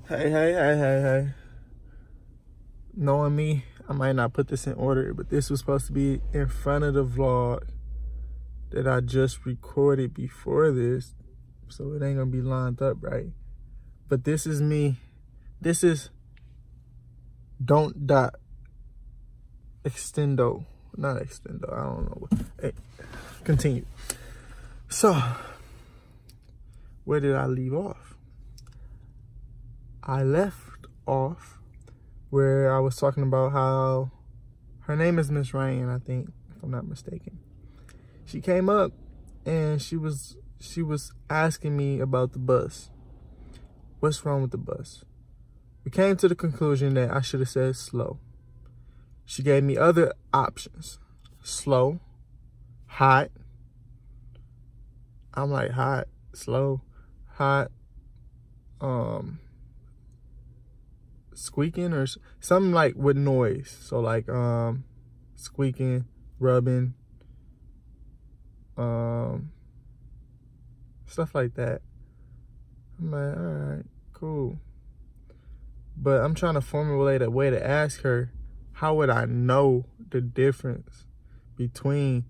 Hey. Knowing me, I might not put this in order, but this was supposed to be in front of the vlog that I just recorded before this, so it ain't gonna be lined up right. But this is me. This is don't extendo. Not extendo, I don't know. Hey, continue. So, where did I leave off? I left off where I was talking about how her name is Miss Ryan, I think, if I'm not mistaken. She came up and she was asking me about the bus. What's wrong with the bus? We came to the conclusion that I should have said slow. She gave me other options. Slow, hot. I'm like, hot, slow, hot, squeaking or something like with noise. So like squeaking, rubbing, stuff like that. I'm like, all right, cool. But I'm trying to formulate a way to ask her, how would I know the difference between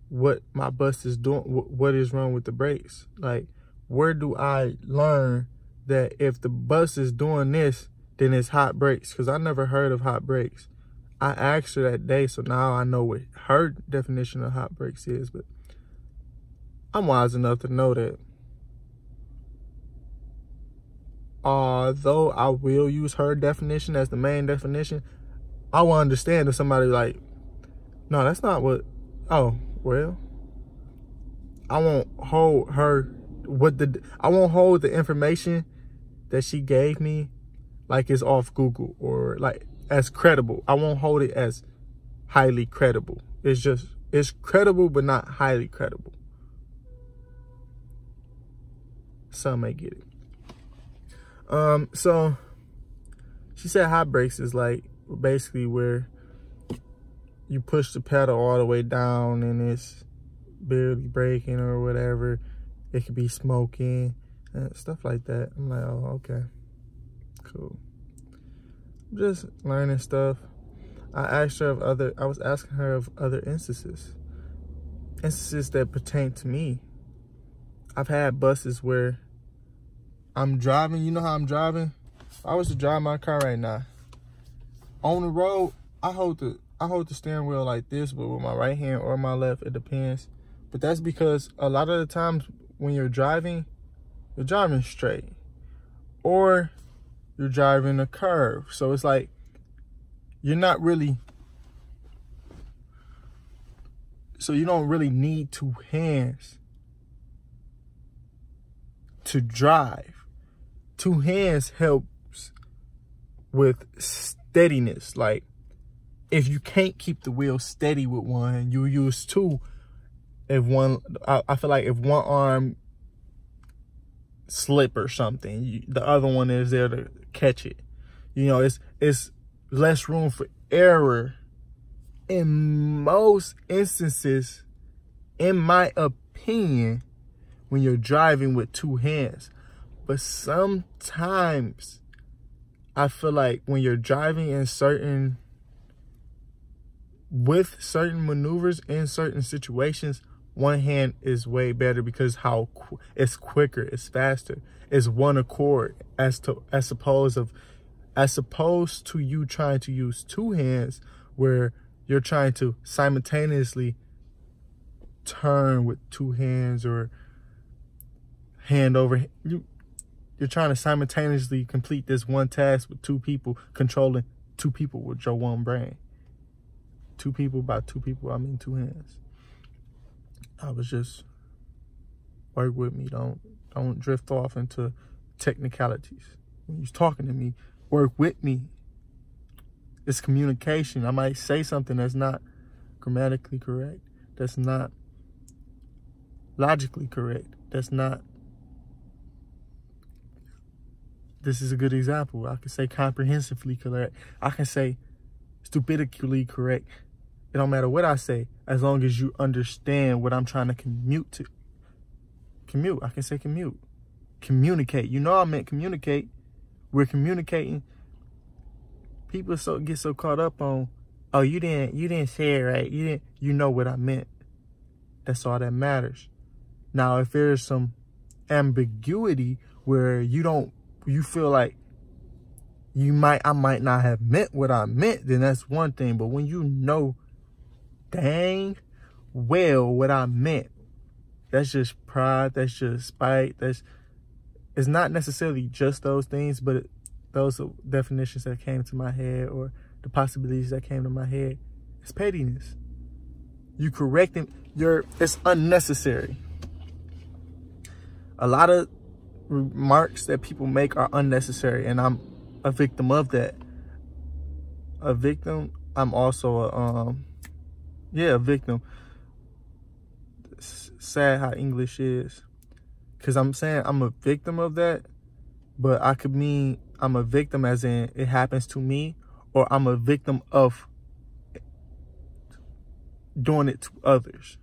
what my bus is doing, what is wrong with the brakes? Like, where do I learn that if the bus is doing this, then it's hot brakes? Because I never heard of hot brakes. I asked her that day, so now I know what her definition of hot brakes is, but I'm wise enough to know that although I will use her definition as the main definition, I will understand if somebody like, no, that's not what, oh, well, I won't hold her I won't hold the information that she gave me like it's off Google or like as credible. I won't hold it as highly credible. It's credible, but not highly credible. Some may get it. So she said hot brakes is like basically where you push the pedal all the way down and it's barely braking or whatever. It could be smoking and stuff like that. I'm like, oh, okay, cool. I'm just learning stuff. I was asking her of other instances that pertain to me. I've had buses where I'm driving, you know how I'm driving? If I was to drive my car right now, on the road, I hold the steering wheel like this, but with my right hand or my left, it depends. But that's because a lot of the times when you're driving straight, or you're driving a curve. So it's like, you're not really, so you don't really need two hands to drive. Two hands helps with steadiness. Like, if you can't keep the wheel steady with one, you use two. I feel like if one arm slip or something, the other one is there to catch it. You know, it's less room for error in most instances, in my opinion, when you're driving with two hands. But sometimes I feel like when you're driving with certain maneuvers in certain situations, one hand is way better because it's quicker, it's faster, it's one accord as opposed to you trying to use two hands where you're trying to simultaneously turn with two hands or hand over. You're trying to simultaneously complete this one task with two people, controlling two people with your one brain. Two people, by two people, I mean two hands. I was just, work with me. Don't drift off into technicalities. When you're talking to me, work with me. It's communication. I might say something that's not grammatically correct, that's not logically correct, that's not. This is a good example. I can say comprehensively correct. I can say stupidically correct. It don't matter what I say, as long as you understand what I'm trying to commute to. Commute. I can say commute. Communicate. You know I meant communicate. we're communicating, people get so caught up on, oh, you didn't say it right. You know what I meant. That's all that matters. Now, if there's some ambiguity where you feel like I might not have meant what I meant, then that's one thing. But when you know dang well what I meant, that's just pride, that's just spite, it's not necessarily just those things, but those are definitions that came to my head, or the possibilities that came to my head. It's pettiness. You correcting it's unnecessary. A lot of remarks that people make are unnecessary, and I'm a victim of that. A victim. I'm also a victim. It's sad how English is, because I'm saying I'm a victim of that, but I could mean I'm a victim as in it happens to me, or I'm a victim of doing it to others.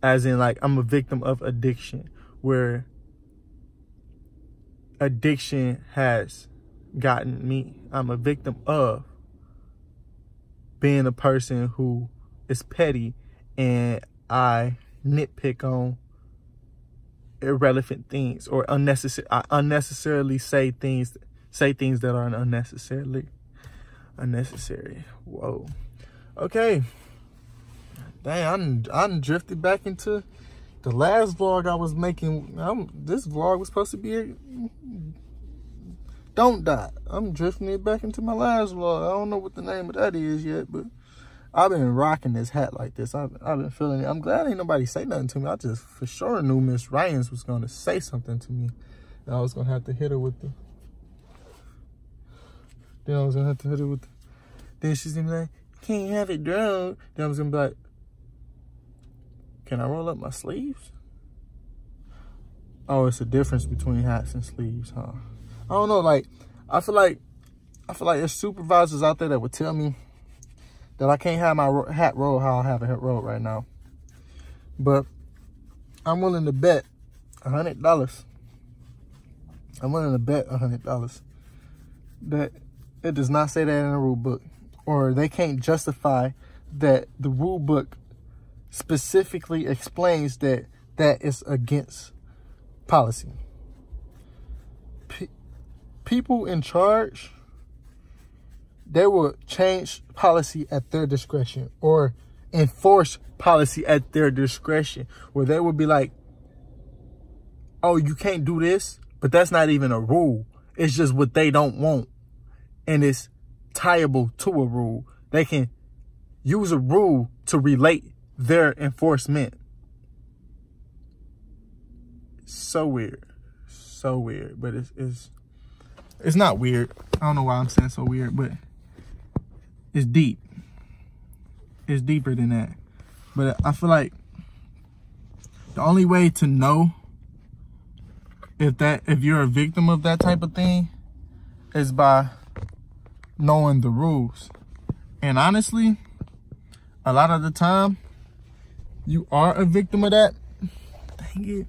As in, like, I'm a victim of addiction, where addiction has gotten me. I'm a victim of being a person who is petty, and I nitpick on irrelevant things, or I unnecessarily say things that are unnecessary. Whoa. Okay. Dang, I drifted back into the last vlog I was making. This vlog was supposed to be Don't Die. I'm drifting it back into my last vlog. I don't know what the name of that is yet, but I've been rocking this hat like this. I've been feeling it. I'm glad ain't nobody say nothing to me. I just for sure knew Miss Ryans was going to say something to me, and I was going to have to hit her with the... Then she's going to be like, can't have it drowned. Then I was going to be like, can I roll up my sleeves? Oh, it's a difference between hats and sleeves, huh? I don't know. Like, I feel like there's supervisors out there that would tell me that I can't have my hat rolled how I have it rolled right now. But I'm willing to bet $100. I'm willing to bet $100 that it does not say that in the rule book, or they can't justify that the rule book specifically explains that is against policy. People in charge, they will change policy at their discretion, or enforce policy at their discretion, where they will be like, oh, you can't do this, but that's not even a rule. It's just what they don't want, and it's tieable to a rule. They can use a rule to relate their enforcement. So weird, but it's not weird. I don't know why I'm saying so weird, but it's deep. It's deeper than that. But I feel like the only way to know if you're a victim of that type of thing is by knowing the rules. And honestly, a lot of the time, you are a victim of that. Dang it.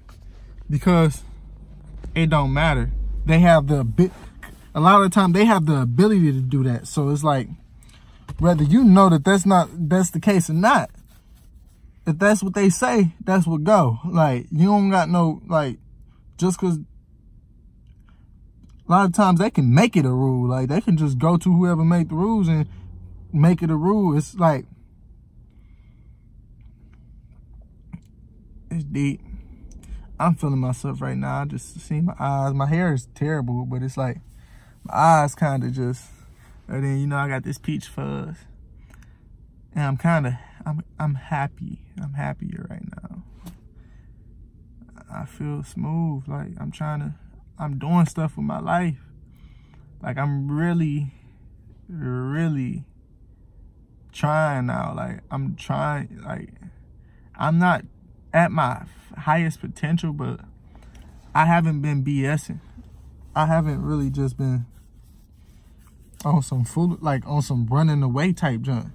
Because it don't matter. They have a lot of the time they have the ability to do that. So it's like, whether you know that that's the case or not, if that's what they say, that's what go. Like, you don't got no, like, just because a lot of times they can make it a rule. Like, they can just go to whoever make the rules and make it a rule. It's like, it's deep. I'm feeling myself right now. I just see my eyes. My hair is terrible, but it's like my eyes kind of just, and then, you know, I got this peach fuzz. And I'm happy. I'm happier right now. I feel smooth. Like, I'm doing stuff with my life. Like, I'm really, really trying now. Like, I'm trying, like, I'm not at my highest potential, but I haven't been BSing. I haven't really just been on some fool, like on some running away type junk.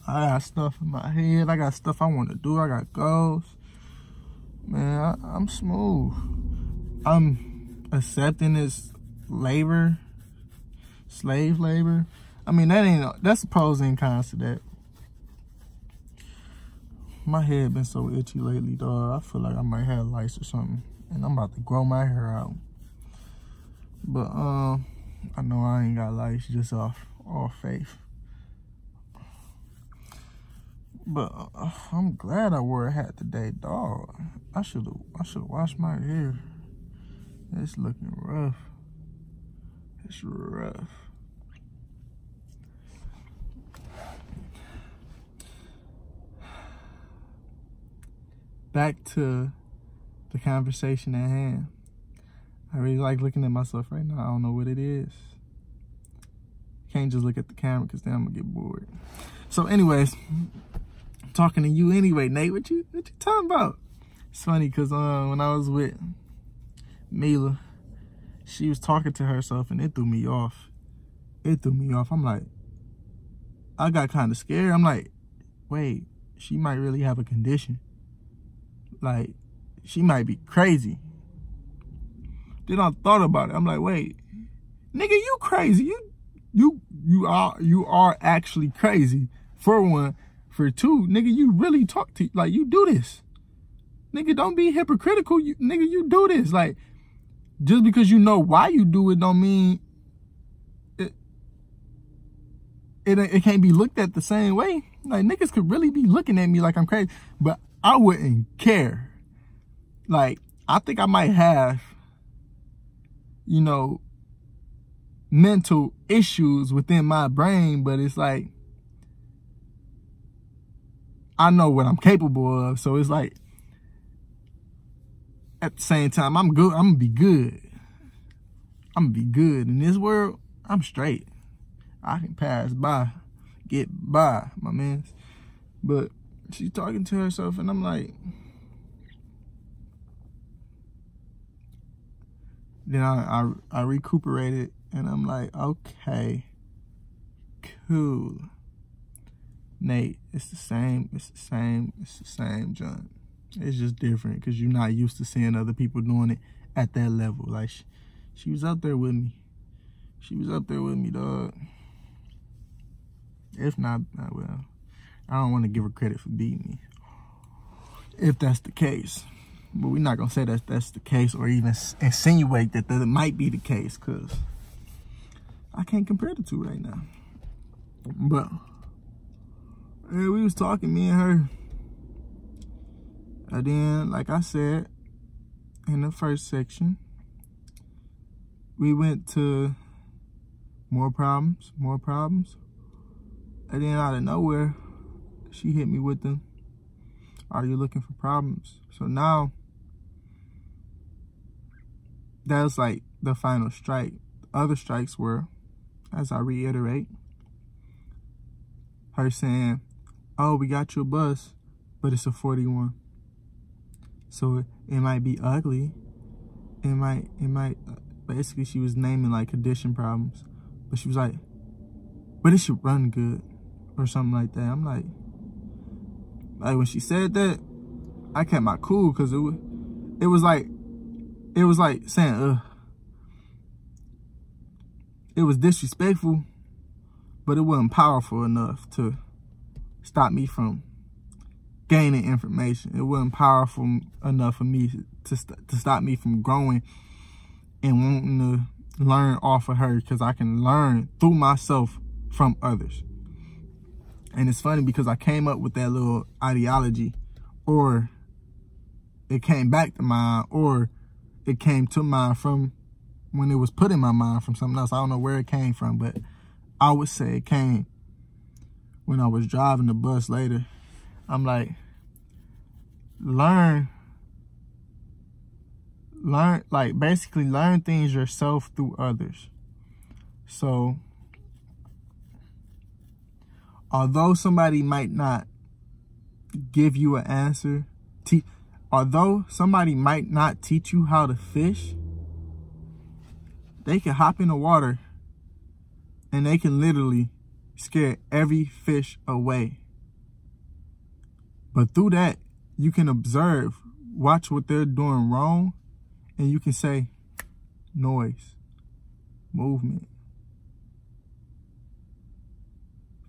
I got stuff in my head. I got stuff I want to do. I got goals. Man, I'm smooth. I'm accepting this labor, slave labor. I mean, that's the pros and cons to that. My head been so itchy lately, dog. I feel like I might have lice or something, and I'm about to grow my hair out. But I know I ain't got lice, just off faith. But I'm glad I wore a hat today, dog. I should have washed my hair. It's looking rough. It's rough. Back to the conversation at hand. I really like looking at myself right now. I don't know what it is. Can't just look at the camera because then I'm gonna get bored. So anyways, I'm talking to you anyway, Nate. What you talking about? It's funny because when I was with Mila, she was talking to herself and it threw me off. I'm like, I got kind of scared. I'm like, wait, she might really have a condition. Like, she might be crazy. Then I thought about it. I'm like, wait, nigga, you crazy. You are actually crazy. For one. For two, nigga, you really talk to, like, you do this. Nigga, don't be hypocritical. Nigga, you do this. Like, just because you know why you do it don't mean it can't be looked at the same way. Like, niggas could really be looking at me like I'm crazy, but I wouldn't care. Like, I think I might have, you know, mental issues within my brain, but it's like, I know what I'm capable of. So it's like, at the same time, I'm good. I'm gonna be good. I'm gonna be good. In this world, I'm straight. I can pass by, get by, my man. But she's talking to herself, and I'm like, then I recuperated, and I'm like, okay, cool. Nate, it's the same, John. It's just different because you're not used to seeing other people doing it at that level. Like, she was up there with me. She was up there with me, dog. If not, well, I don't want to give her credit for beating me, if that's the case. But we're not going to say that that's the case or even insinuate that it might be the case, because I can't compare the two right now. But yeah, we was talking, me and her. And then, like I said, in the first section, we went to more problems. And then out of nowhere, she hit me with the, are you looking for problems? So now, that's like the final strike. The other strikes were, as I reiterate, her saying, oh, we got you a bus, but it's a 41. So it might be ugly. It might, basically she was naming like condition problems. But she was like, but it should run good or something like that. I'm like when she said that, I kept my cool because it was like saying, ugh. It was disrespectful, but it wasn't powerful enough to stop me from gaining information. It wasn't powerful enough for me to stop me from growing and wanting to learn off of her, because I can learn through myself from others. And it's funny because I came up with that little ideology, or it came back to mind, or it came to mind from when it was put in my mind from something else. I don't know where it came from, but I would say it came when I was driving the bus later. I'm like, learn, like basically learn things yourself through others. So, although somebody might not give you an answer, although somebody might not teach you how to fish, they can hop in the water and they can literally scare every fish away. But through that, you can observe watch what they're doing wrong, and you can say noise, movement.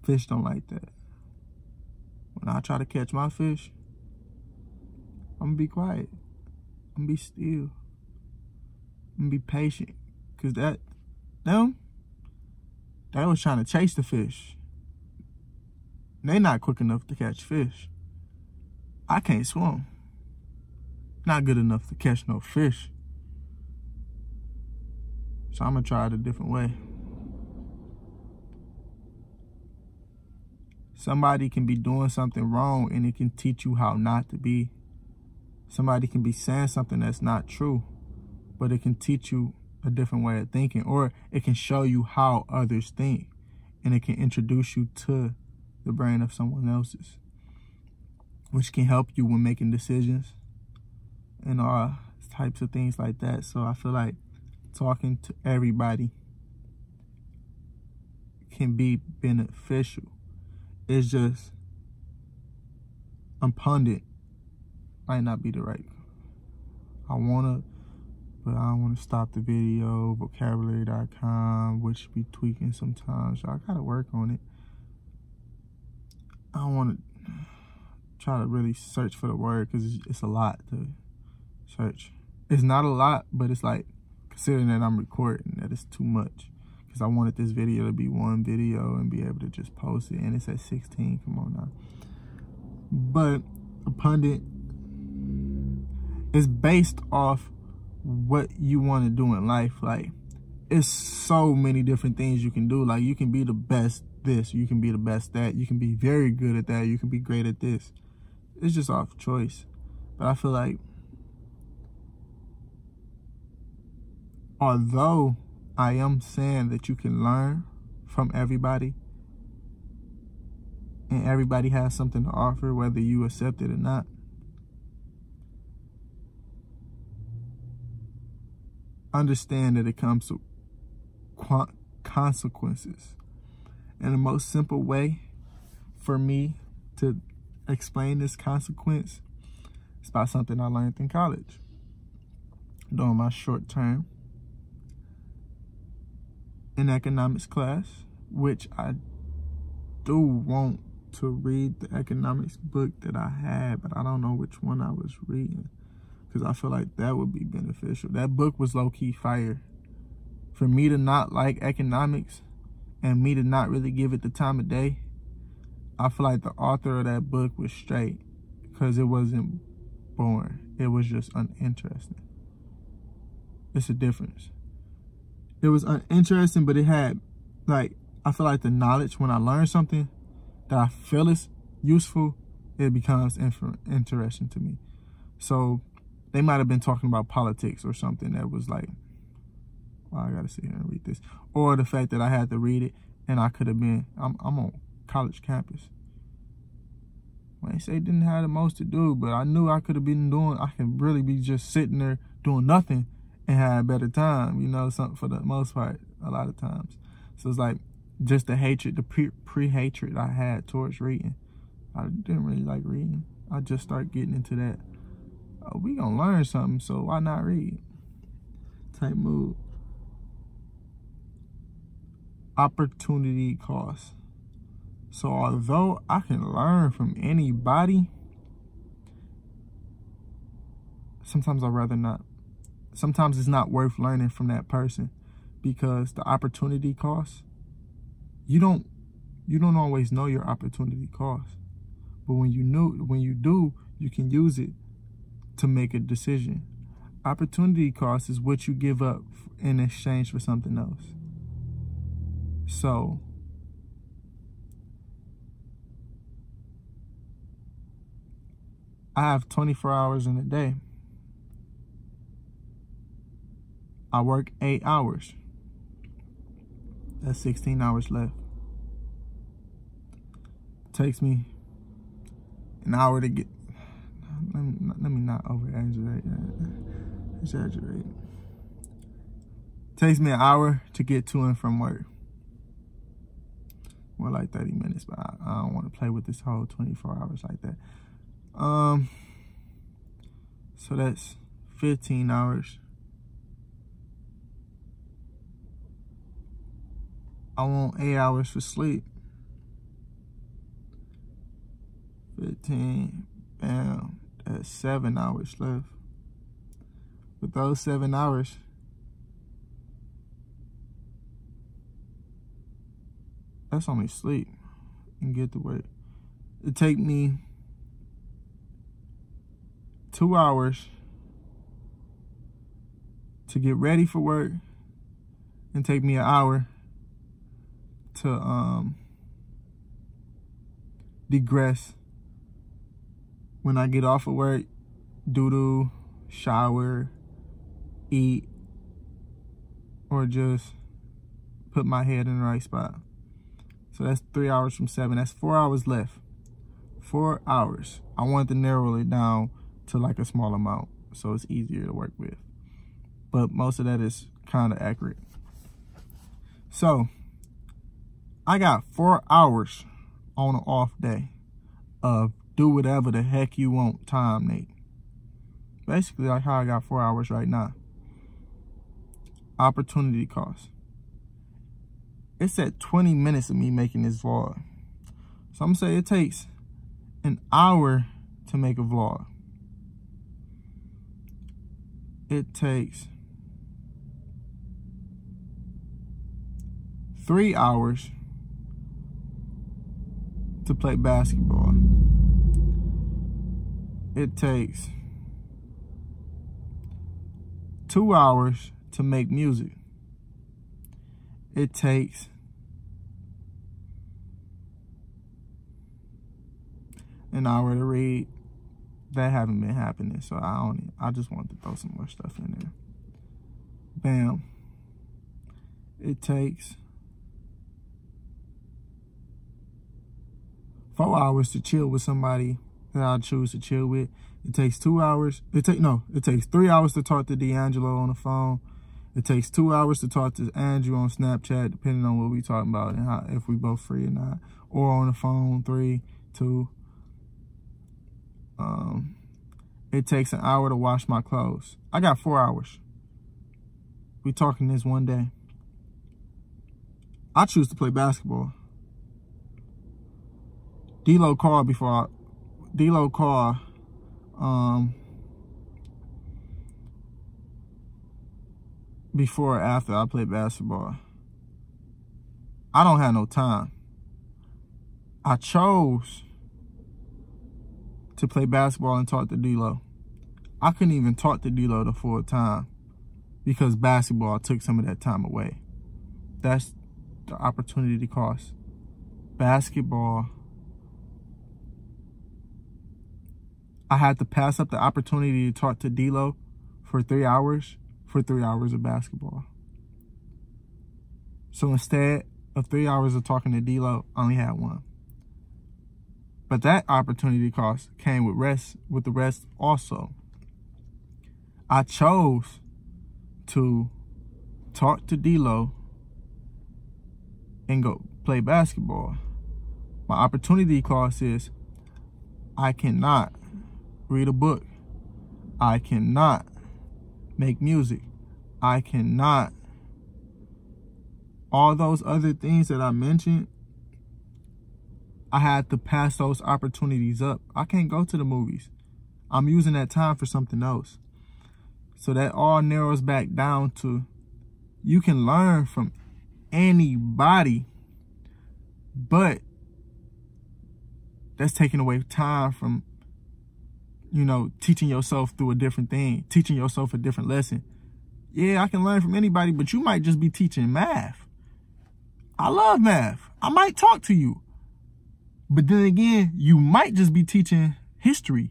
Fish don't like that. When I try to catch my fish, I'm gonna be quiet. I'm gonna be still. I'm gonna be patient. Cause they was trying to chase the fish. They not quick enough to catch fish. I can't swim. Not good enough to catch no fish. So I'm gonna try it a different way. Somebody can be doing something wrong and it can teach you how not to be. Somebody can be saying something that's not true, but it can teach you a different way of thinking, or it can show you how others think, and it can introduce you to the brain of someone else's, which can help you when making decisions and all types of things like that. So I feel like talking to everybody can be beneficial. It's just pundit might not be the right. I wanna, but I don't want to stop the video. Vocabulary.com, which be tweaking sometimes. So I gotta work on it. I don't want to try to really search for the word because it's a lot to search. It's not a lot, but it's like, considering that I'm recording, that it's too much. Because I wanted this video to be one video and be able to just post it. And it's at 16, come on now. But a pundit is based off what you want to do in life. Like, it's so many different things you can do. Like, you can be the best this, you can be the best that, you can be very good at that, you can be great at this. It's just off choice. But I feel like, although I am saying that you can learn from everybody, and everybody has something to offer, whether you accept it or not, understand that it comes to consequences. And the most simple way for me to explain this consequence is by something I learned in college during my short term in economics class, which I do want to read the economics book that I had, but I don't know which one I was reading, because I feel like that would be beneficial. That book was low-key fire. For me to not like economics and me to not really give it the time of day, I feel like the author of that book was straight, because it wasn't boring. It was just uninteresting. It's a difference. It was uninteresting, but it had, like, I feel like the knowledge, when I learn something that I feel is useful, it becomes interesting to me. So they might have been talking about politics or something that was like, well, I gotta sit here and read this. Or the fact that I had to read it and I could have been, I'm on college campus. When they say didn't have the most to do, but I knew I could have been doing, I could really be just sitting there doing nothing and had a better time, you know, something for the most part, a lot of times. So it's like, just the hatred, the pre-hatred I had towards reading. I didn't really like reading. I just started getting into that, oh, we gonna learn something, so why not read? Type mood. Opportunity cost. So although I can learn from anybody, sometimes I'd rather not. Sometimes it's not worth learning from that person, because the opportunity cost, you don't always know your opportunity cost. But when you do, you can use it to make a decision. Opportunity cost is what you give up in exchange for something else. So I have 24 hours in a day. I work 8 hours. That's 16 hours left. Takes me an hour to get, let me not exaggerate. Takes me an hour to get to and from work. More like 30 minutes, but I don't want to play with this whole 24 hours like that. So that's 15 hours. I want 8 hours for sleep. 15, bam, that's 7 hours left. With those 7 hours, that's only sleep and get to work. It take me 2 hours to get ready for work and take me an hour to digress. When I get off of work, doodle, shower, eat, or just put my head in the right spot. So that's 3 hours from 7. That's 4 hours left. 4 hours. I wanted to narrow it down to like a small amount so it's easier to work with. But most of that is kind of accurate. So I got 4 hours on an off day of do whatever the heck you want time, Nate. Basically like how I got 4 hours right now. Opportunity cost. It's at 20 minutes of me making this vlog. So I'm gonna say it takes an hour to make a vlog. It takes 3 hours to play basketball. It takes 2 hours to make music. It takes an hour to read. That haven't been happening, so I just want to throw some more stuff in there. Bam. It takes 4 hours to chill with somebody that I choose to chill with. It takes 2 hours. It takes 3 hours to talk to D'Angelo on the phone. It takes 2 hours to talk to Andrew on Snapchat, depending on what we talking about and how, if we both free or not. Or on the phone, 3, 2. It takes an hour to wash my clothes. I got 4 hours. We talking this one day. I choose to play basketball. D-Lo called before before or after I play basketball. I don't have no time. I chose to play basketball and talk to D-Lo. I couldn't even talk to D-Lo the full time because basketball took some of that time away. That's the opportunity cost. Basketball, I had to pass up the opportunity to talk to D-Lo for 3 hours of basketball. So instead of 3 hours of talking to D-Lo, I only had 1. But that opportunity cost came with the rest also. I chose to talk to D-Lo and go play basketball. My opportunity cost is I cannot read a book. I cannot make music. I cannot. All those other things that I mentioned, I had to pass those opportunities up. I can't go to the movies. I'm using that time for something else. So that all narrows back down to you can learn from anybody, but that's taking away time from, you know, teaching yourself through a different thing, teaching yourself a different lesson. Yeah, I can learn from anybody, but you might just be teaching math. I love math. I might talk to you. But then again, you might just be teaching history.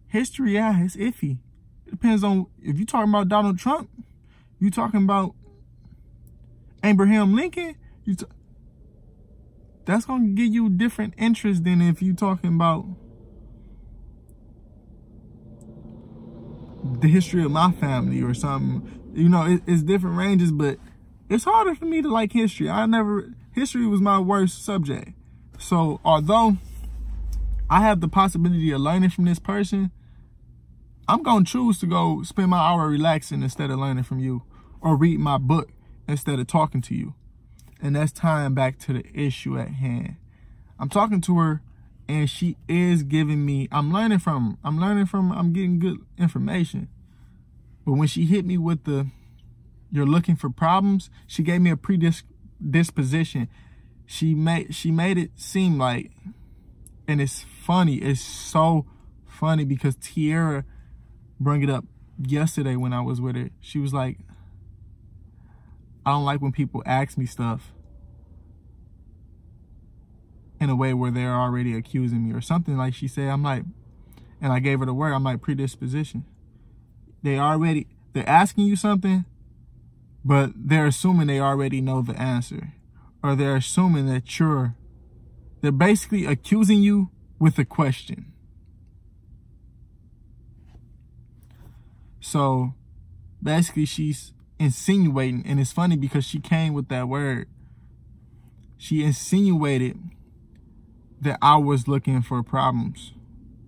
History, yeah, it's iffy. It depends on if you're talking about Donald Trump, you talking about Abraham Lincoln, that's going to give you different interest than if you're talking about the history of my family or something. You know, it's different ranges, but it's harder for me to like history. History was my worst subject. So although I have the possibility of learning from this person, I'm going to choose to go spend my hour relaxing instead of learning from you, or read my book instead of talking to you. And that's tying back to the issue at hand. I'm talking to her and she is giving me, I'm getting good information. But when she hit me with the, you're looking for problems, she gave me a predisposition. She made it seem like, and it's funny, it's so funny because Tiara brought it up yesterday when I was with her. She was like, I don't like when people ask me stuff in a way where they're already accusing me or something, like she said. I'm like, and I gave her the word, I'm like, predisposition. They're asking you something, but they're assuming they already know the answer. Or they're assuming that they're basically accusing you with a question. So basically she's insinuating, and it's funny because she came with that word. She insinuated that I was looking for problems,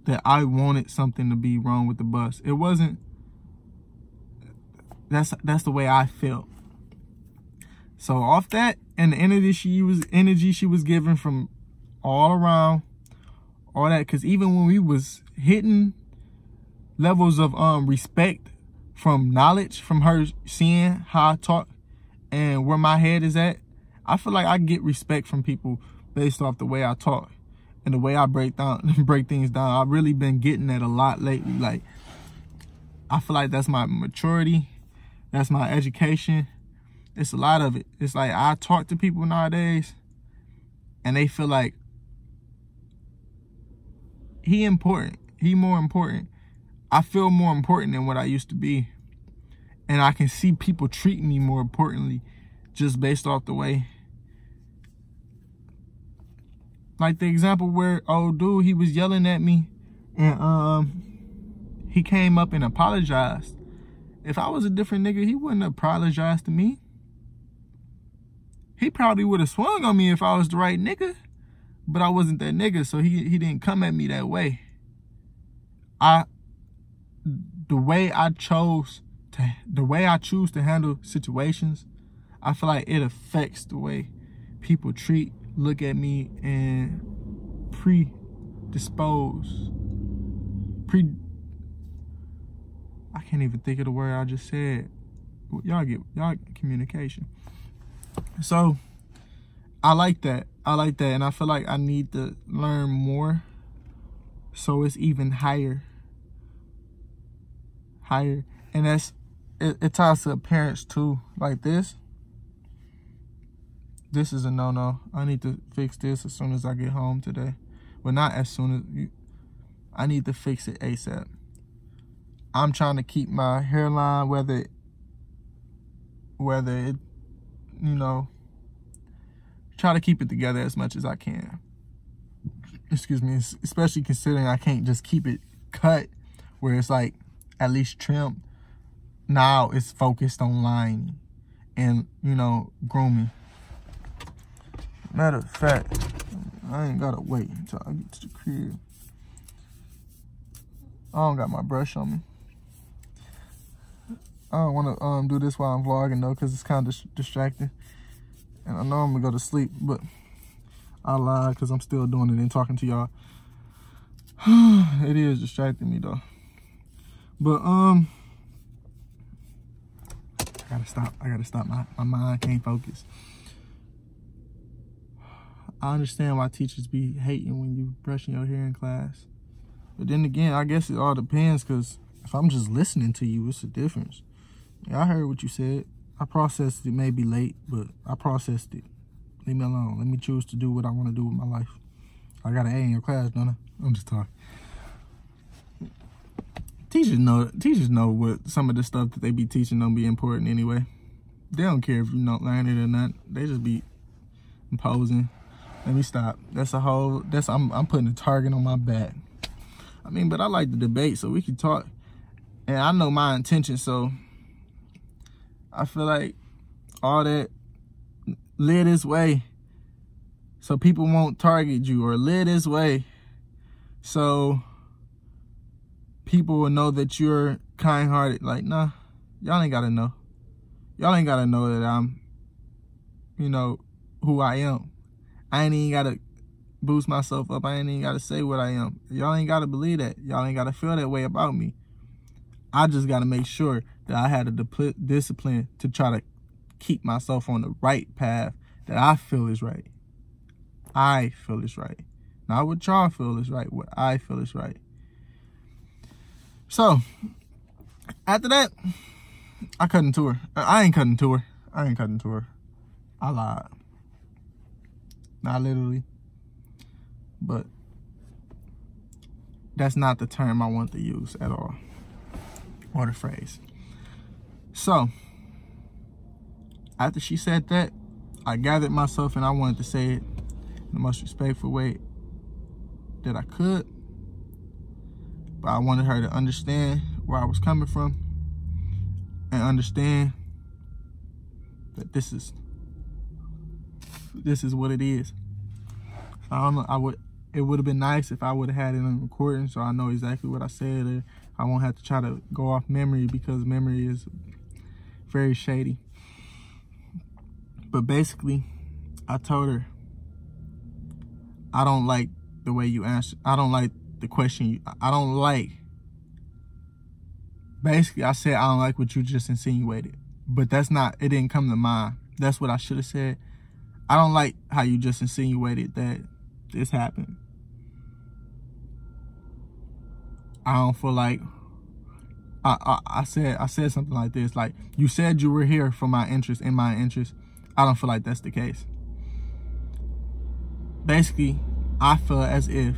that I wanted something to be wrong with the bus. It wasn't. That's the way I felt. So off that, and the energy she was giving from all around, all that, because even when we was hitting levels of respect from knowledge, from her seeing how I talk and where my head is at, I feel like I get respect from people based off the way I talk and the way I break things down. I've really been getting that a lot lately. Like, I feel like that's my maturity, that's my education. It's a lot of it. It's like I talk to people nowadays and they feel like he important. He more important. I feel more important than what I used to be. And I can see people treat me more importantly just based off the way. Like the example where old dude, he was yelling at me and he came up and apologized. If I was a different nigga, he wouldn't apologize to me. He probably would have swung on me if I was the right nigga, but I wasn't that nigga, so he didn't come at me that way. The way I choose to handle situations, I feel like it affects the way people look at me, and I can't even think of the word I just said. Y'all get communication. So I like that. And I feel like I need to learn more so it's even higher. And it ties to parents too. Like this is a no-no. I need to fix this as soon as I get home today. Well, not as soon as I need to fix it ASAP. I'm trying to keep my hairline, whether it, try to keep it together as much as I can. Excuse me, especially considering I can't just keep it cut where it's like at least trimmed. Now it's focused on lining and, grooming. Matter of fact, I ain't gotta wait until I get to the crib. I don't got my brush on me. I don't want to do this while I'm vlogging though, because it's kind of distracting. And I know I'm gonna go to sleep, but I lied because I'm still doing it and talking to y'all. It is distracting me though. But I gotta stop. My mind can't focus. I understand why teachers be hating when you brushing your hair in class. But then again, I guess it all depends, because if I'm just listening to you, it's a difference. Yeah, I heard what you said. I processed it maybe late, but I processed it. Leave me alone. Let me choose to do what I want to do with my life. I got an A in your class, don't I? I'm just talking. Teachers know what some of the stuff that they be teaching don't be important anyway. They don't care if you don't learn it or not. They just be imposing. Let me stop. I'm putting a target on my back. I mean, but I like the debate, so we can talk. And I know my intention, so I feel like all that, live this way so people won't target you, or live this way so people will know that you're kind-hearted. Like, nah, y'all ain't gotta know. Y'all ain't gotta know that I'm, you know, who I am. I ain't even gotta boost myself up. I ain't even gotta say what I am. Y'all ain't gotta believe that. Y'all ain't gotta feel that way about me. I just gotta make sure that I had a discipline to try to keep myself on the right path that I feel is right. I feel is right. Not what y'all feel is right, what I feel is right. So, after that, I cut into her. I ain't cutting to her. I ain't cutting to her. I lied. Not literally. But that's not the term I want to use at all. Or the phrase. So, after she said that, I gathered myself and I wanted to say it in the most respectful way that I could. But I wanted her to understand where I was coming from and understand that this is what it is. I don't know, it would have been nice if I would have had it on recording so I know exactly what I said, or I won't have to try to go off memory because memory is very shady. But basically, I told her, I don't like the way you answer. I don't like the question. I don't like. Basically, I said, I don't like what you just insinuated. But that's not, it didn't come to mind. That's what I should have said. I don't like how you just insinuated that this happened. I don't feel like, I said something like this, like, you said you were here for my interest, in my interest. I don't feel like that's the case. Basically, I feel as if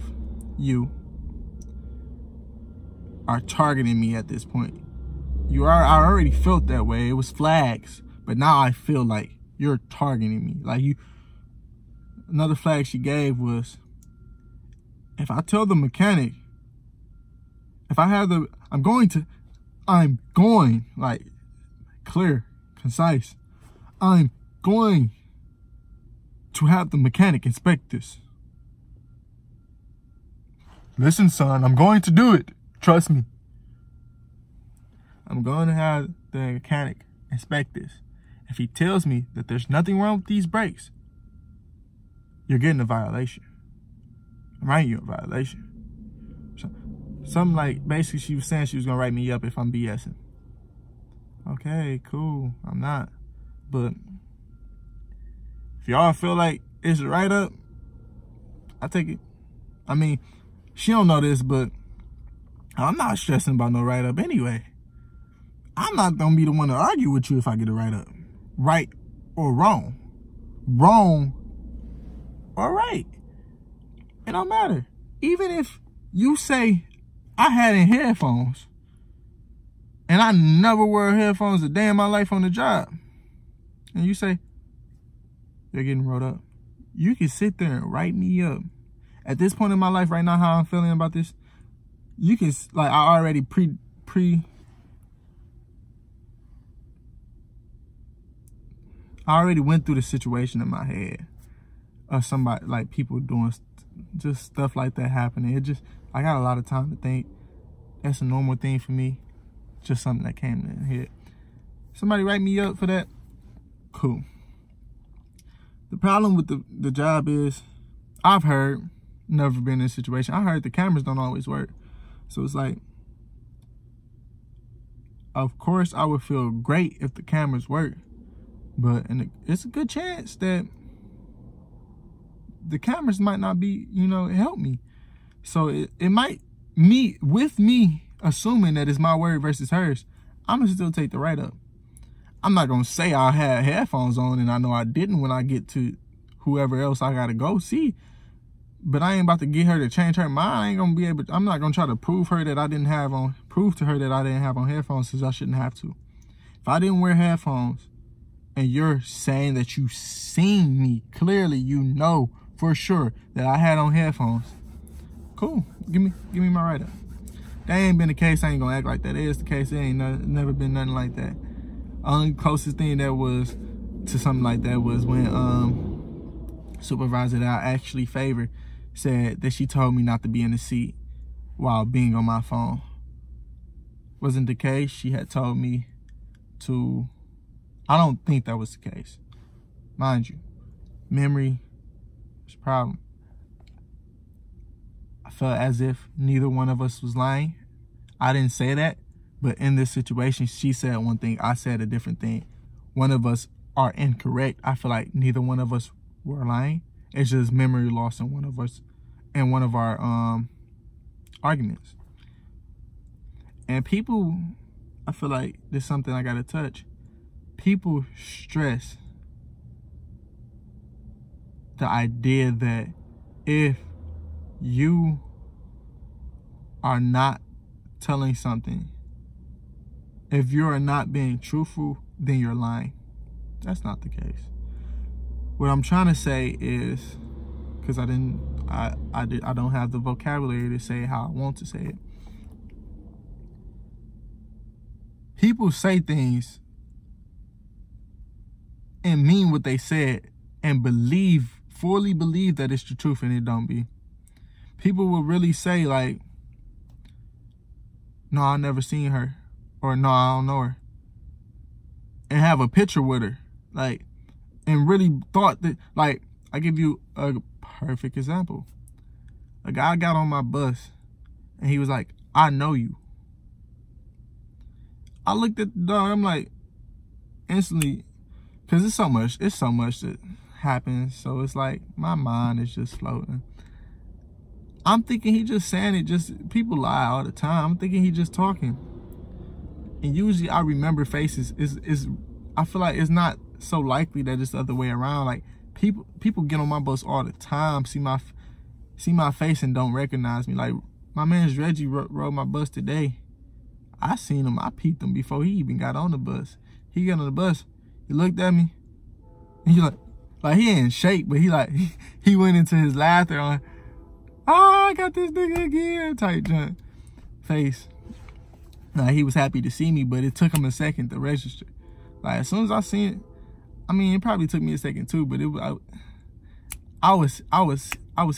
you are targeting me at this point. I already felt that way. It was flags, but now I feel like you're targeting me. Like another flag she gave was, if I tell the mechanic, I'm going, like, clear, concise. I'm going to have the mechanic inspect this. Listen, son, I'm going to do it. Trust me. I'm going to have the mechanic inspect this. If he tells me that there's nothing wrong with these brakes, you're getting a violation. I'm writing you a violation. Something like, basically she was saying she was going to write me up if I'm BSing. Okay, cool. I'm not. But if y'all feel like it's a write-up, I take it. I mean, she don't know this, but I'm not stressing about no write-up anyway. I'm not going to be the one to argue with you if I get a write-up. Right or wrong. Wrong or right. It don't matter. Even if you say, I had in headphones, and I never wear headphones a day in my life on the job, and you say, they're getting wrote up. You can sit there and write me up. At this point in my life right now, how I'm feeling about this, you can, like, I already I already went through the situation in my head of somebody, like, people doing just stuff like that happening. I got a lot of time to think. That's a normal thing for me. Just something that came in the head. Somebody write me up for that. Cool. The problem with the job is, I've heard, never been in a situation, I heard the cameras don't always work. So it's like, of course I would feel great if the cameras work, but it's a good chance that the cameras might not be, help me. So it might, with me assuming that it's my word versus hers, I'm gonna still take the write-up. I'm not gonna say I had headphones on and I know I didn't when I get to whoever else I gotta go see. But I ain't about to get her to change her mind. I ain't gonna be able to, I'm not gonna try to prove to her that I didn't have on headphones, since I shouldn't have to. If I didn't wear headphones and you're saying that you seen me, clearly you know for sure that I had on headphones, cool, give me my write-up. That ain't been the case. I ain't gonna act like that is the case. It ain't never been nothing like that. Only closest thing that was to something like that was when supervisor that I actually favored said that she told me not to be in the seat while being on my phone. wasn't the case, she had told me to, I don't think that was the case. Mind you, memory is a problem. I felt as if neither one of us was lying. I didn't say that, but in this situation, she said one thing, I said a different thing. One of us are incorrect. I feel like neither one of us were lying. It's just memory loss in one of us, in one of our arguments. And people, I feel like there's something I gotta touch. People stress the idea that if you are not telling something, if you are not being truthful, then you're lying. That's not the case. What I'm trying to say is, because I don't have the vocabulary to say it how I want to say it. People say things and mean what they said and fully believe that it's the truth, and it don't be. People will really say like, no, I never seen her, or no, I don't know her, and have a picture with her, like, and really thought that, like, I give you a perfect example. A guy got on my bus and he was like, I know you. I looked at the dog, I'm like, instantly, because it's so much that happens, so it's like my mind is just floating. I'm thinking he just saying it, just people lie all the time. I'm thinking he just talking. And usually I remember faces. I feel like it's not so likely that it's the other way around. Like people get on my bus all the time, see my face and don't recognize me. Like my man's Reggie rode my bus today. I seen him, I peeped him before he even got on the bus. He got on the bus, he looked at me, and he like he ain't shake, but he went into his laughter on, oh, I got this nigga again type junk face. Now he was happy to see me, but it took him a second to register. Like as soon as I seen it, I mean, it probably took me a second too, but I was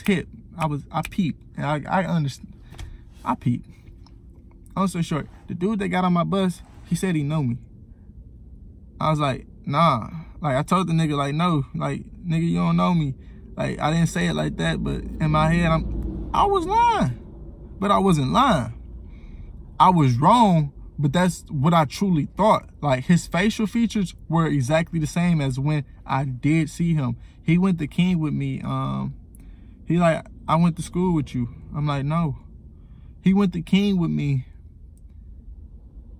hip. I peeped, and I understand. I peeped. Long story short, the dude that got on my bus, he said he know me. I was like, nah. Like I told the nigga, like, no, like, nigga, you don't know me. Like I didn't say it like that, but in my head, I was lying, but I wasn't lying. I was wrong, but that's what I truly thought. Like his facial features were exactly the same as when I did see him. He went to King with me. He like, I went to school with you. I'm like, no. He went to King with me.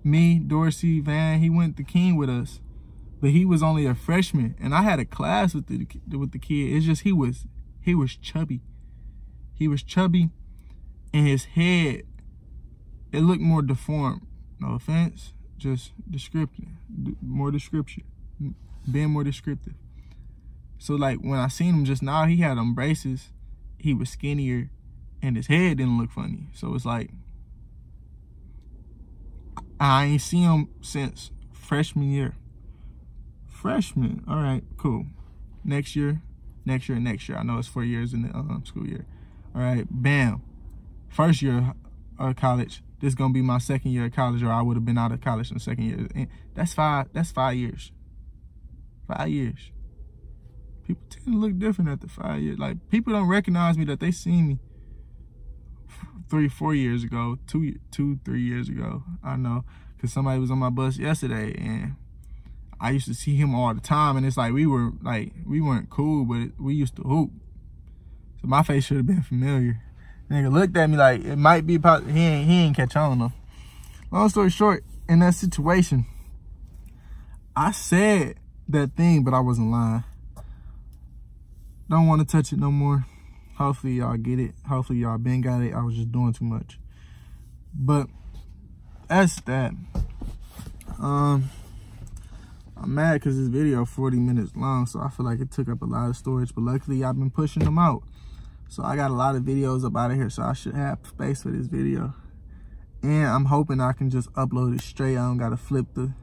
Me, Dorsey, Van, he went to King with us. But he was only a freshman, and I had a class with the kid. It's just he was chubby. He was chubby, and his head, it looked more deformed. No offense, just descriptive, more description, being more descriptive. So like when I seen him just now, he had on braces, he was skinnier, and his head didn't look funny. So it's like, I ain't seen him since freshman year. Freshman, all right, cool. Next year. I know it's 4 years in the school year. All right, bam. First year of college. This is gonna be my second year of college, or I would have been out of college in the second year. And that's 5 years. 5 years. People tend to look different after 5 years. Like people don't recognize me that they seen me 3-4 years ago, 2-3 years ago. I know, because somebody was on my bus yesterday, and I used to see him all the time, and it's like we weren't cool, but we used to hoop. So my face should have been familiar. Nigga looked at me like it might be he ain't catch on though. Long story short, in that situation, I said that thing, but I wasn't lying. Don't want to touch it no more. Hopefully y'all get it. Hopefully y'all been got it. I was just doing too much. But that's that. I'm mad because this video 40 minutes long, so I feel like it took up a lot of storage, but luckily I've been pushing them out. So I got a lot of videos up out of here, so I should have space for this video. And I'm hoping I can just upload it straight. I don't gotta flip the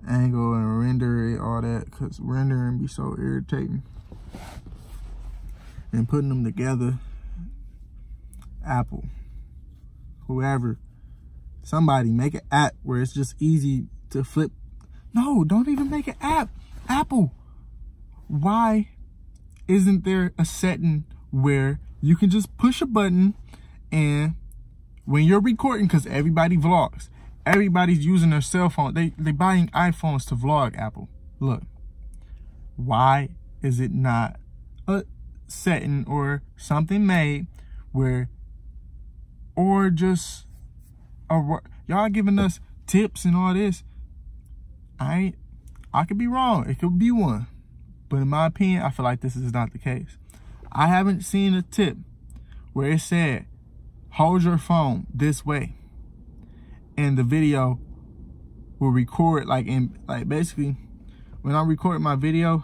angle and render it, all that, because rendering be so irritating. And putting them together, Apple, whoever, Somebody make an app where it's just easy to flip. No, don't even make an app. Apple, why isn't there a setting where you can just push a button and when you're recording, because everybody vlogs, everybody's using their cell phone. They buying iPhones to vlog, Apple. Look, why is it not a setting or something made where, or just, y'all giving us tips and all this. I could be wrong. It could be one. But in my opinion, I feel like this is not the case. I haven't seen a tip where it said, hold your phone this way. And the video will record like basically when I'm recording my video,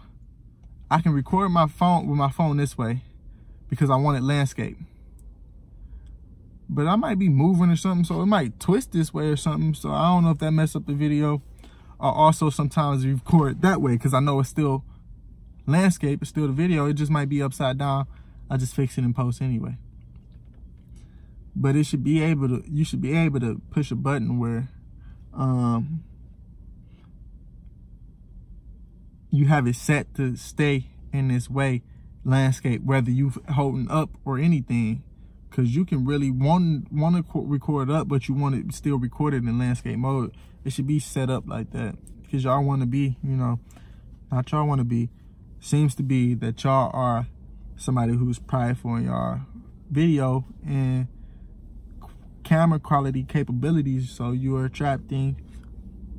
I can record my phone with my phone this way because I want it landscape. But I might be moving or something, so it might twist this way or something. So I don't know if that messed up the video. Also, sometimes you record that way because I know it's still landscape, it's still the video. It just might be upside down. I just fix it in post anyway. But it should be able to, you should be able to push a button where you have it set to stay in this way, landscape, whether you holding up or anything. Because you can really want to record up, but you want it still recorded in landscape mode. It should be set up like that. Because y'all want to be, you know, not y'all want to be, seems to be that y'all are somebody who's prideful in y'all video and camera quality capabilities. So you are attracting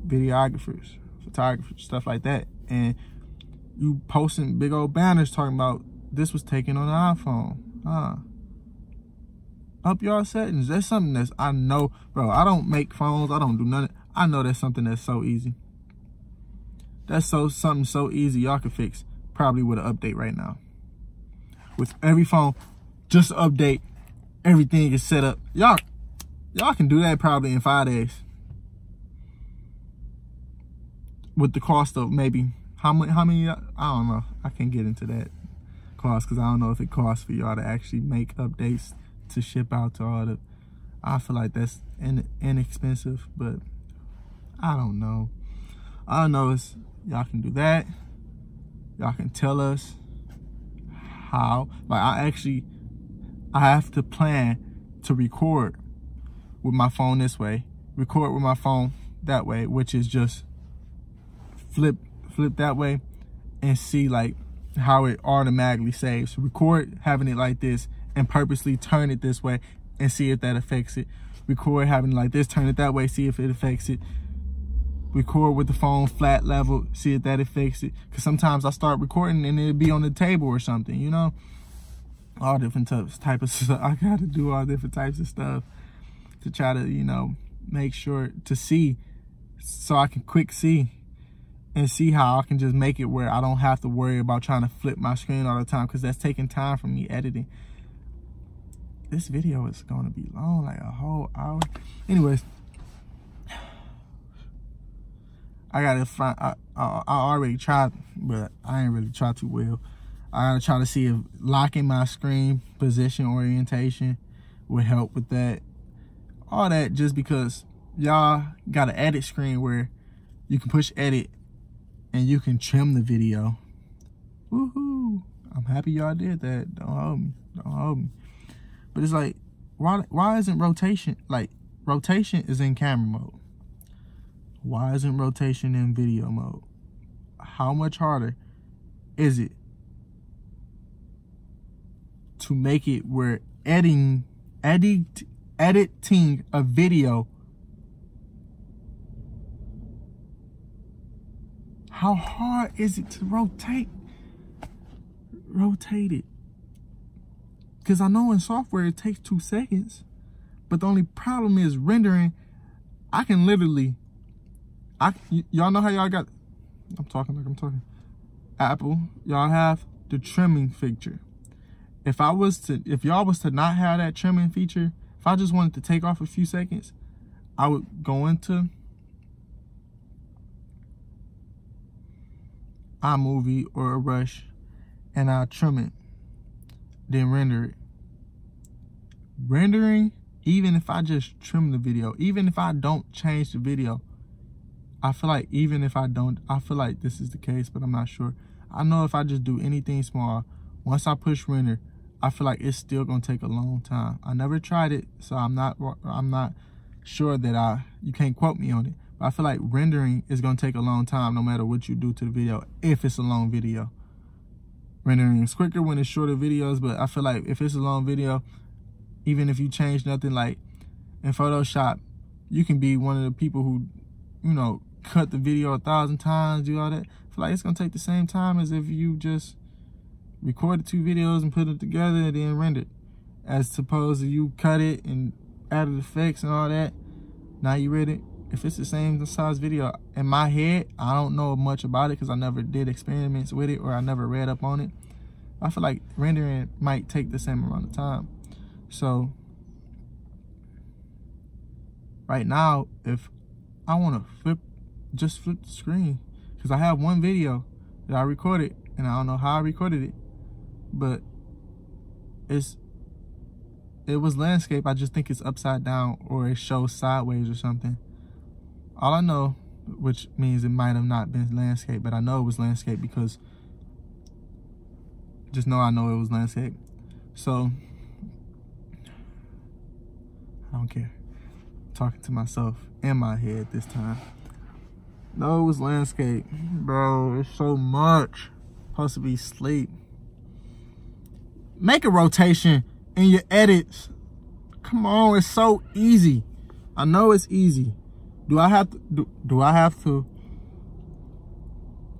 videographers, photographers, stuff like that. And you posting big old banners talking about this was taken on an iPhone. Up y'all settings. That's something that's, I know, bro, I don't make phones, I don't do nothing. I know that's something that's so easy. That's something so easy y'all can fix probably with an update right now. With every phone, just update, everything is set up. Y'all can do that probably in 5 days. With the cost of maybe, how many, I don't know. I can't get into that cost because I don't know if it costs for y'all to actually make updates to ship out to all the, I feel like that's inexpensive, but I don't know. All I know is y'all can do that. Y'all can tell us how. Like I have to plan to record with my phone this way, record with my phone that way, which is just flip that way and see like how it automatically saves. Record having it like this and purposely turn it this way and see if that affects it. Record having it like this, turn it that way, see if it affects it. Record with the phone flat level, see if that affects it. Because sometimes I start recording and it'll be on the table or something, you know? All different type of stuff. I gotta do all different types of stuff to try to, you know, make sure to see, so I can quick see and see how I can just make it where I don't have to worry about trying to flip my screen all the time, because that's taking time from me editing. This video is gonna be long, like a whole hour. Anyways, I gotta find, I already tried, but I ain't really tried too well. I gotta try to see if locking my screen position orientation would help with that. All that just because y'all got an edit screen where you can push edit and you can trim the video. Woohoo! I'm happy y'all did that. Don't hold me. Don't hold me. But it's like, why isn't rotation, like, rotation is in camera mode. Why isn't rotation in video mode? How much harder is it to make it where editing a video, how hard is it to rotate it? Because I know in software it takes 2 seconds, but the only problem is rendering. I can literally, y'all know how y'all got, I'm talking like I'm talking. Apple, y'all have the trimming feature. If y'all was to not have that trimming feature, if I just wanted to take off a few seconds, I would go into iMovie or a Rush and I'll trim it, then render it. Rendering Even if I just trim the video, even if I don't change the video, I feel like even if I don't, I feel like this is the case, but I'm not sure. I know if I just do anything small, once I push render, I feel like it's still gonna take a long time. I never tried it, so I'm not sure that you can't quote me on it. But I feel like rendering is gonna take a long time no matter what you do to the video, if it's a long video. Rendering is quicker when it's shorter videos, but I feel like if it's a long video, even if you change nothing, like in Photoshop, you can be one of the people who, you know, cut the video 1,000 times, do all that. I feel like it's gonna take the same time as if you just recorded 2 videos and put it together and then rendered, as opposed to you cut it and added effects and all that. Now you read it. If it's the same size video, in my head, I don't know much about it because I never did experiments with it or I never read up on it. I feel like rendering might take the same amount of time. So right now, if I want to just flip the screen, because I have one video that I recorded and I don't know how I recorded it, but it was landscape. I just think it's upside down or it shows sideways or something. All I know, which means it might have not been landscape, but I know it was landscape because I know it was landscape. So I don't care. I'm talking to myself in my head this time. No, it was landscape. Bro, it's so much. Supposed to be sleep. Make a rotation in your edits. Come on, it's so easy. I know it's easy. Do I have to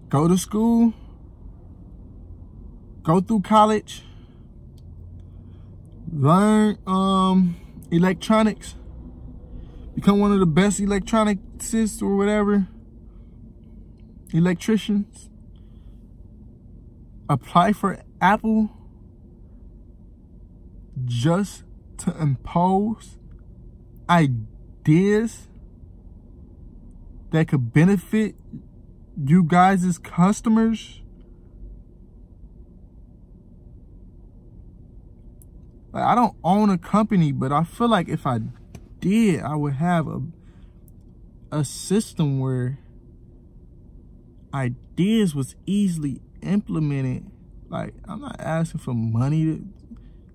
go to school? Go through college? Learn electronics? Become one of the best electronicists or whatever? Electricians? Apply for Apple just to impose ideas that could benefit you guys as customers? Like, I don't own a company, but I feel like if I did, I would have a system where ideas was easily implemented. Like, I'm not asking for money to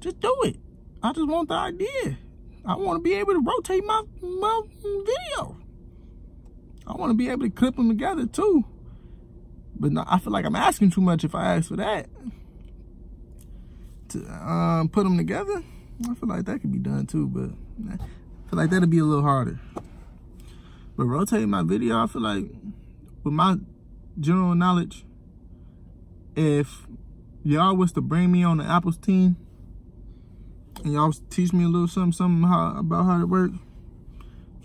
just do it. I just want the idea. I want to be able to rotate my video. I want to be able to clip them together too. But no, I feel like I'm asking too much if I ask for that. To put them together, I feel like that could be done too, but I feel like that'll be a little harder. But rotating my video, I feel like with my general knowledge, if y'all was to bring me on the Apple's team and y'all was to teach me a little something about how it works,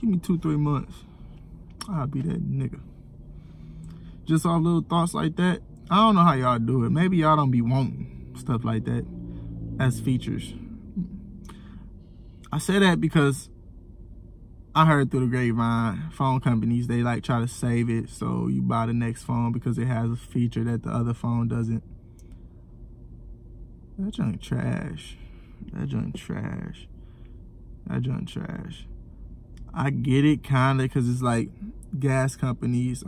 give me 2-3 months. I'll be that nigga. Just off little thoughts like that. I don't know how y'all do it. Maybe y'all don't be wanting stuff like that as features. I say that because I heard through the grapevine, phone companies, they like try to save it so you buy the next phone because it has a feature that the other phone doesn't. That junk trash. That junk trash. That junk trash. I get it kinda, cause it's like gas companies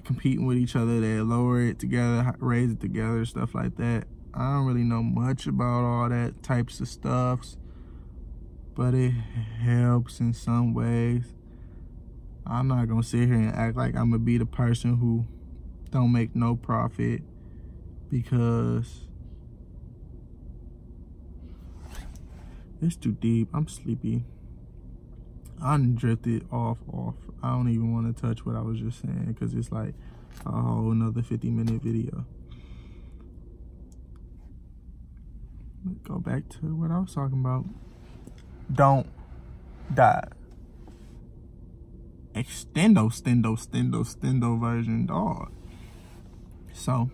competing with each other. They lower it together, raise it together, stuff like that. I don't really know much about all that types of stuffs, but it helps in some ways. I'm not gonna sit here and act like I'm gonna be the person who don't make no profit, because it's too deep. I'm sleepy. I done drifted off. I don't even want to touch what I was just saying because it's like a whole another 50-minute video. Let's go back to what I was talking about. Don't die. Extendo version, dog. So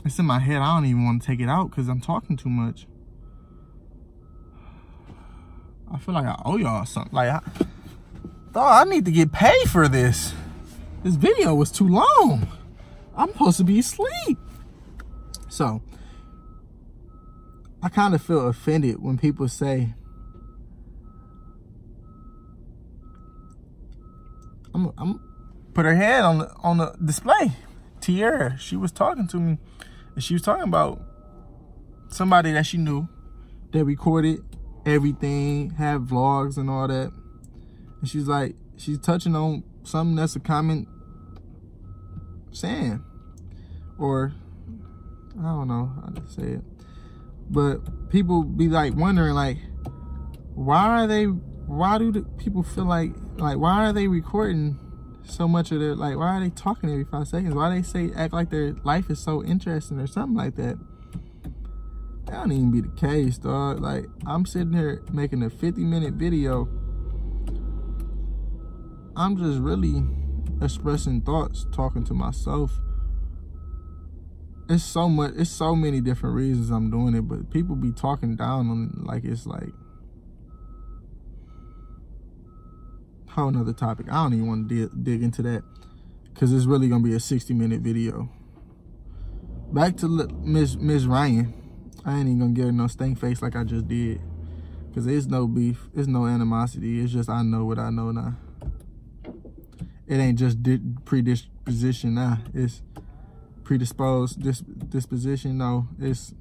it's in my head. I don't even want to take it out because I'm talking too much. I feel like I owe y'all something. Like, I need to get paid for this. This video was too long. I'm supposed to be asleep. So I kind of feel offended when people say, I'm put her head on the display. Tierra, she was talking to me, and she was talking about somebody that she knew that recorded everything, had vlogs and all that. And she's like, she's touching on something that's a common saying, or I don't know how to say it, but people be like wondering, like, why do the people feel like why are they recording so much of their, like, why are they talking every 5 seconds? Why they say act like their life is so interesting or something like that? That don't even be the case, dog. Like, I'm sitting here making a 50-minute video. I'm just really expressing thoughts, talking to myself. It's so many different reasons I'm doing it, but people be talking down on it like it's like whole nother topic. I don't even want to dig into that, because it's really gonna be a 60-minute video. Back to Miss Ryan. I ain't even gonna give her no stank face like I just did, because there's no beef, there's no animosity. It's just I know what I know now. It ain't just predisposition now. It's predisposed disposition. No, it's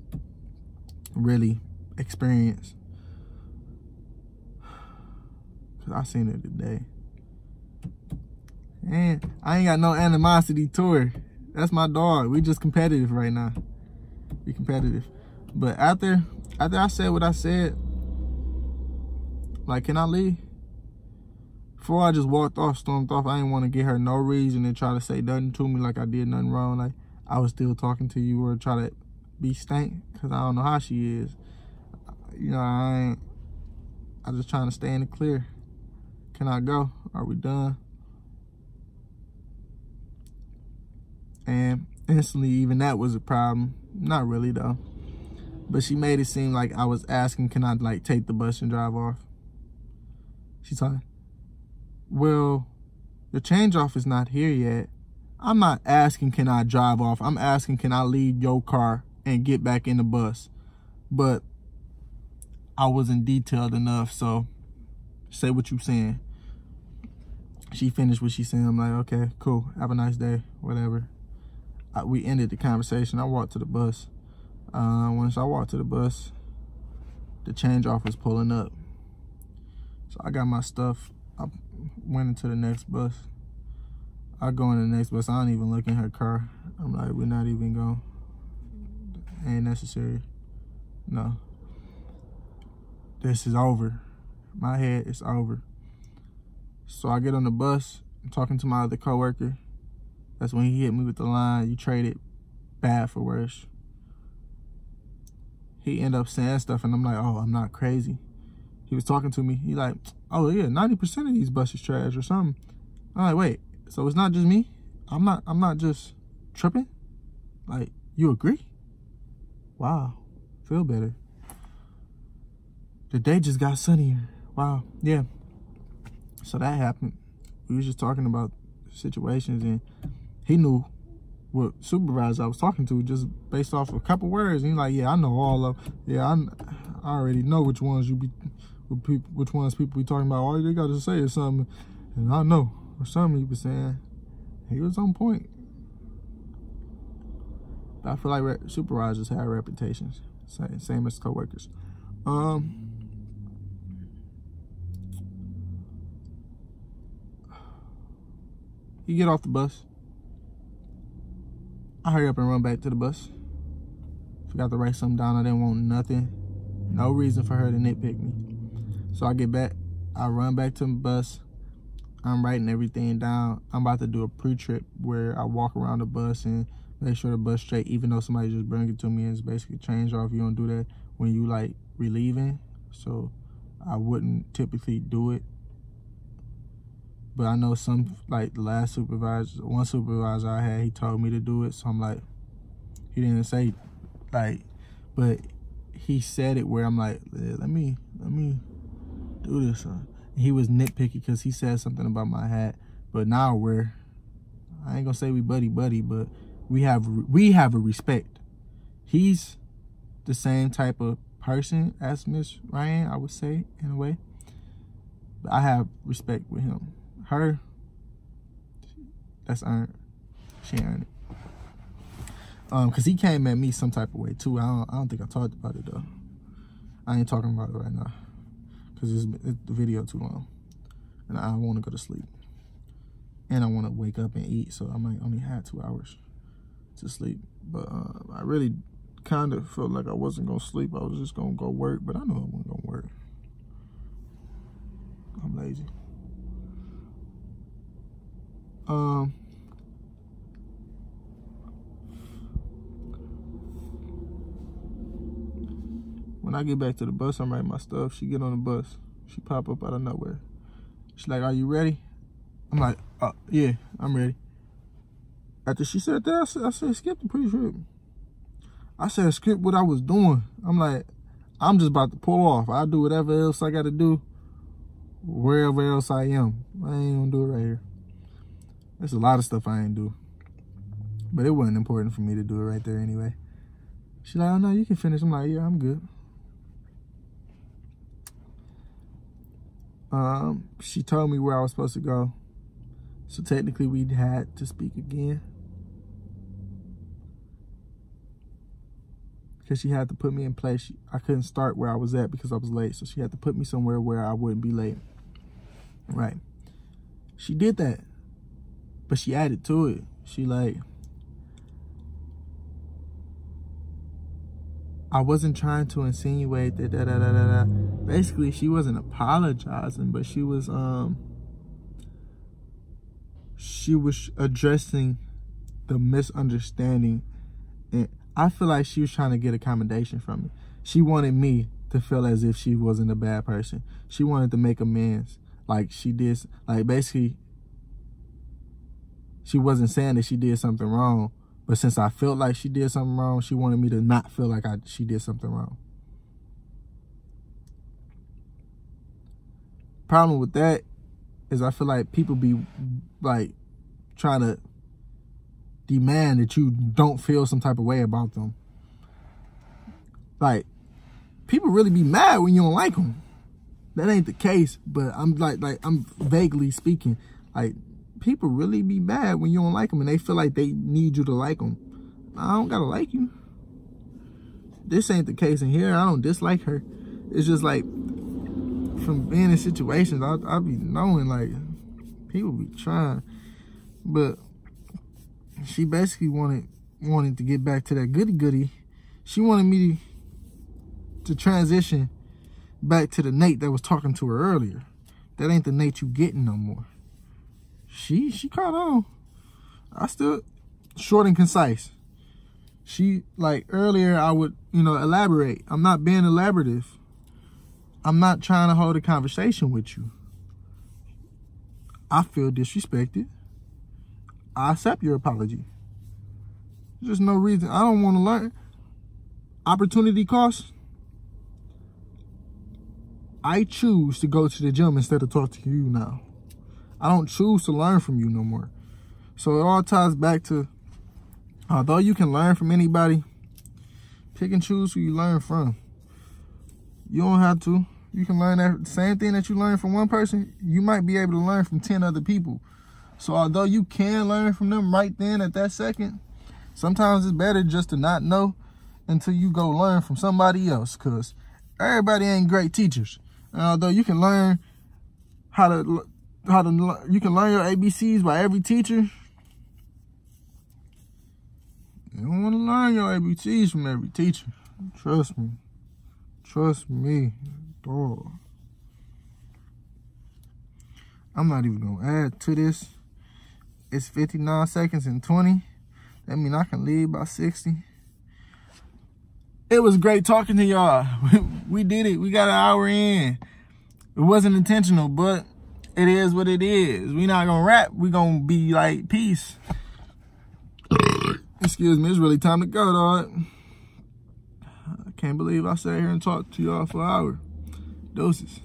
really experience. Cause I seen it today, and I ain't got no animosity to her. That's my dog. We just competitive right now. Be competitive. But after I said what I said, like, can I leave? Before I just walked off, stormed off, I didn't want to give her no reason and try to say nothing to me like I did nothing wrong, like I was still talking to you, or try to be stank, because I don't know how she is. You know, I'm just trying to stay in the clear. Can I go? Are we done? And instantly, even that was a problem. Not really, though. But she made it seem like I was asking, can I, like, take the bus and drive off? She's like, well, the change off is not here yet. I'm not asking, can I drive off? I'm asking, can I leave your car and get back in the bus? But I wasn't detailed enough, so say what you saying. She finished what she said. I'm like, okay, cool. Have a nice day, whatever. We ended the conversation. I walked to the bus. Once I walked to the bus, the change off was pulling up. So I got my stuff. I went into the next bus. I go in the next bus. I don't even look in her car. I'm like, we're not even going. Ain't necessary. No. This is over. My head is over. So I get on the bus. I'm talking to my other coworker. That's when he hit me with the line, you traded bad for worse. He ended up saying stuff, and I'm like, oh, I'm not crazy. He was talking to me. He like, oh yeah, 90% of these buses trash or something. I'm like, wait, so it's not just me? I'm not just tripping? Like, you agree? Wow, feel better. The day just got sunnier. Wow, yeah. So that happened. We was just talking about situations, and he knew what supervisor I was talking to just based off a couple words. And he's like, yeah, I know all of them. Yeah, I already know which ones which ones people be talking about. All they got to say is something, and I know. Or something he was saying. He was on point. But I feel like supervisors have reputations. Same as coworkers. You get off the bus. I hurry up and run back to the bus. Forgot to write something down. I didn't want nothing. No reason for her to nitpick me. So I get back. I run back to the bus. I'm writing everything down. I'm about to do a pre-trip where I walk around the bus and make sure the bus straight, even though somebody just bring it to me and it's basically change off. You don't do that when you like relieving. So I wouldn't typically do it. But I know some, like the last supervisor, one supervisor I had, he told me to do it. So I'm like, he didn't say like, but he said it where I'm like, let me do this. He was nitpicky because he said something about my hat. But now I ain't gonna say we buddy, but we have a respect. He's the same type of person as Miss Ryan, I would say, in a way. But I have respect with him. Her, that's earned. She earned it. Cause he came at me some type of way too. I don't think I talked about it though. I ain't talking about it right now, cause it's the video too long, and I want to go to sleep, and I want to wake up and eat. So I might only have 2 hours to sleep. But I really kind of felt like I wasn't gonna sleep. I was just gonna go work, but I know I wasn't gonna work. I'm lazy. When I get back to the bus, I'm writing my stuff. She get on the bus. She pop up out of nowhere. She's like, "Are you ready?" I'm like, "Yeah, I'm ready." After she said that, I said, "Skip the pre-trip." I said, "Skip what I was doing." I'm like, I'm just about to pull off. I'll do whatever else I got to do wherever else I am. I ain't gonna do it right here. There's a lot of stuff I ain't do. But it wasn't important for me to do it right there anyway. She's like, "Oh, no, you can finish." I'm like, "Yeah, I'm good." She told me where I was supposed to go. So technically we had to speak again. Because she had to put me in place. I couldn't start where I was at because I was late. So she had to put me somewhere where I wouldn't be late. Right. She did that. But she added to it. She like, I wasn't trying to insinuate that Basically, she wasn't apologizing, but she was addressing the misunderstanding. And I feel like she was trying to get accommodation from me. She wanted me to feel as if she wasn't a bad person. She wanted to make amends. Like she did, like basically, she wasn't saying that she did something wrong. But since I felt like she did something wrong, she wanted me to not feel like she did something wrong. Problem with that is I feel like people be like trying to demand that you don't feel some type of way about them. Like, people really be mad when you don't like them. That ain't the case, but I'm I'm vaguely speaking. Like, people really be mad when you don't like them and they feel like they need you to like them. I don't gotta like you. This ain't the case in here. I don't dislike her. It's just like, from being in situations, I be knowing like people be trying. But she basically wanted to get back to that goody-goody. She wanted me to transition back to the Nate that was talking to her earlier. That ain't the Nate you getting no more. She caught on. I still short and concise. She, like earlier, I would, elaborate. I'm not being elaborative. I'm not trying to hold a conversation with you. I feel disrespected. I accept your apology. There's no reason. I don't want to learn. Opportunity cost. I choose to go to the gym instead of talk to you now. I don't choose to learn from you no more. So it all ties back to, although you can learn from anybody, pick and choose who you learn from. You don't have to. You can learn that same thing that you learn from one person, you might be able to learn from 10 other people. So although you can learn from them right then at that second, sometimes it's better just to not know until you go learn from somebody else, because everybody ain't great teachers. And although you can learn you can learn your ABCs by every teacher, you don't want to learn your ABCs from every teacher. Trust me. Trust me, dog. I'm not even going to add to this. It's 59 seconds and 20. That means I can leave by 60. It was great talking to y'all. We did it. We got an hour in. It wasn't intentional, but it is what it is. We not going to rap. We going to be like, peace. Excuse me. It's really time to go, dog. I can't believe I sat here and talked to y'all for an hour. Doses.